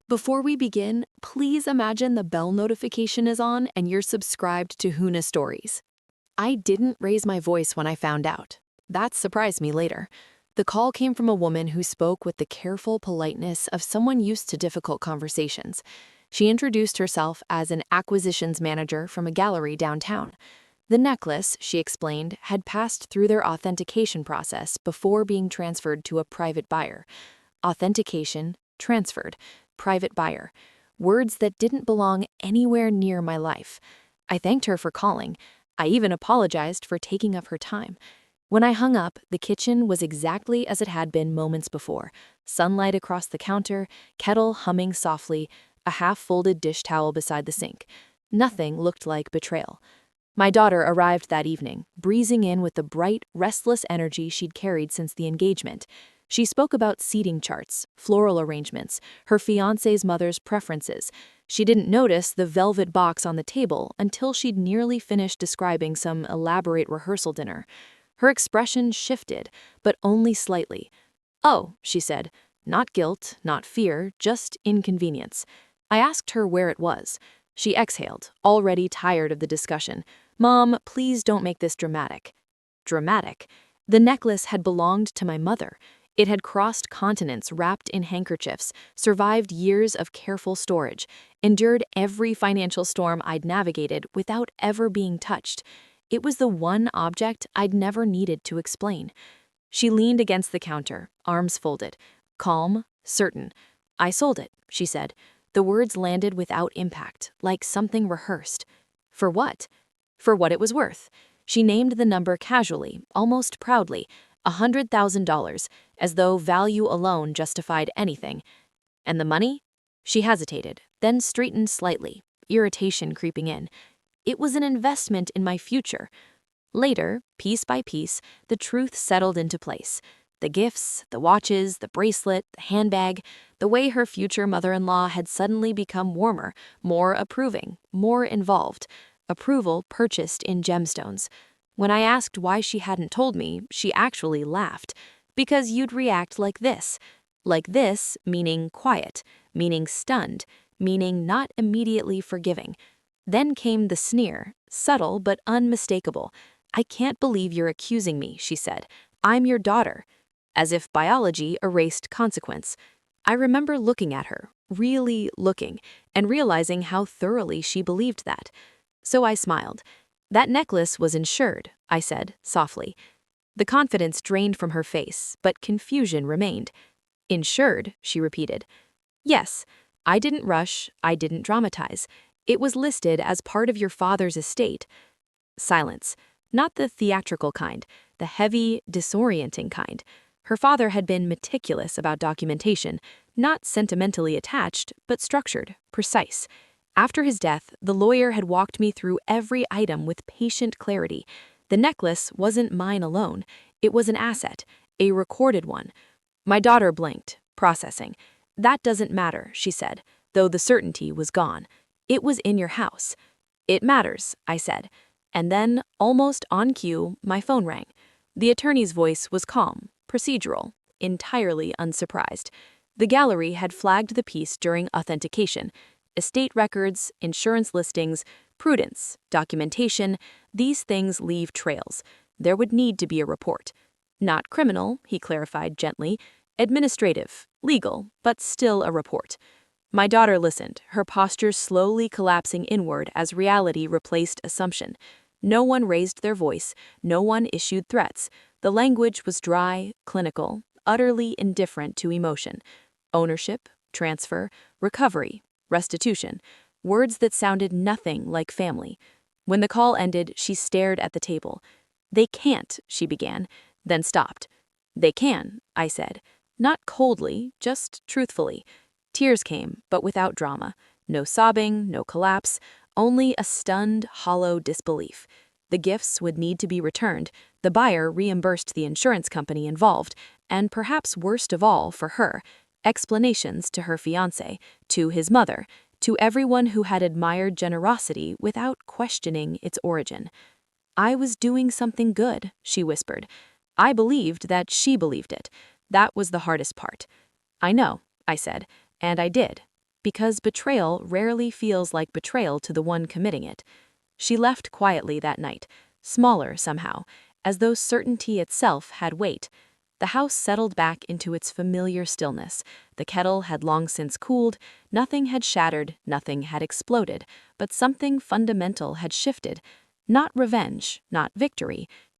Before we begin, please imagine the bell notification is on and you're subscribed to Huna Stories. I didn't raise my voice when I found out. That surprised me later. The call came from a woman who spoke with the careful politeness of someone used to difficult conversations. She introduced herself as an acquisitions manager from a gallery downtown. The necklace, she explained, had passed through their authentication process before being transferred to a private buyer. Authentication, transferred, private buyer. Words that didn't belong anywhere near my life. I thanked her for calling. I even apologized for taking up her time. When I hung up, the kitchen was exactly as it had been moments before. Sunlight across the counter, kettle humming softly, a half-folded dish towel beside the sink. Nothing looked like betrayal. My daughter arrived that evening, breezing in with the bright, restless energy she'd carried since the engagement. She spoke about seating charts, floral arrangements, her fiancé's mother's preferences. She didn't notice the velvet box on the table until she'd nearly finished describing some elaborate rehearsal dinner. Her expression shifted, but only slightly. "Oh," she said, "not guilt, not fear, just inconvenience." I asked her where it was. She exhaled, already tired of the discussion. "Mom, please don't make this dramatic." Dramatic? The necklace had belonged to my mother. It had crossed continents wrapped in handkerchiefs, survived years of careful storage, endured every financial storm I'd navigated without ever being touched. It was the one object I'd never needed to explain. She leaned against the counter, arms folded, calm, certain. "I sold it," she said. The words landed without impact, like something rehearsed. For what? For what it was worth. She named the number casually, almost proudly, $100,000, as though value alone justified anything. And the money? She hesitated, then straightened slightly, irritation creeping in. It was an investment in my future. Later, piece by piece, the truth settled into place. The gifts, the watches, the bracelet, the handbag, the way her future mother-in-law had suddenly become warmer, more approving, more involved. Approval purchased in gemstones. When I asked why she hadn't told me, she actually laughed. "Because you'd react like this." Like this, meaning quiet, meaning stunned, meaning not immediately forgiving. Then came the sneer, subtle but unmistakable. "I can't believe you're accusing me," she said. "I'm your daughter." As if biology erased consequence. I remember looking at her, really looking, and realizing how thoroughly she believed that. So I smiled. "That necklace was insured," I said, softly. The confidence drained from her face, but confusion remained. "Insured," she repeated. "Yes, I didn't rush, I didn't dramatize. It was listed as part of your father's estate." Silence. Not the theatrical kind, the heavy, disorienting kind. Her father had been meticulous about documentation, not sentimentally attached, but structured, precise. After his death, the lawyer had walked me through every item with patient clarity. The necklace wasn't mine alone. It was an asset, a recorded one. My daughter blinked, processing. "That doesn't matter," she said, though the certainty was gone. "It was in your house." "It matters," I said. And then, almost on cue, my phone rang. The attorney's voice was calm, procedural, entirely unsurprised. The gallery had flagged the piece during authentication. Estate records, insurance listings, prudence, documentation, these things leave trails. There would need to be a report. Not criminal, he clarified gently, administrative, legal, but still a report. My daughter listened, her posture slowly collapsing inward as reality replaced assumption. No one raised their voice, no one issued threats. The language was dry, clinical, utterly indifferent to emotion. Ownership, transfer, recovery, restitution, words that sounded nothing like family. When the call ended, she stared at the table. "They can't," she began, then stopped. "They can," I said, not coldly, just truthfully. Tears came, but without drama. No sobbing, no collapse, only a stunned, hollow disbelief. The gifts would need to be returned, the buyer reimbursed the insurance company involved, and perhaps worst of all for her, explanations to her fiancé, to his mother, to everyone who had admired generosity without questioning its origin. "I was doing something good," she whispered. I believed that she believed it. That was the hardest part. "I know," I said, "and I did. because betrayal rarely feels like betrayal to the one committing it. She left quietly that night, smaller somehow, as though certainty itself had weight. The house settled back into its familiar stillness. The kettle had long since cooled, nothing had shattered, nothing had exploded, but something fundamental had shifted. Not revenge, not victory,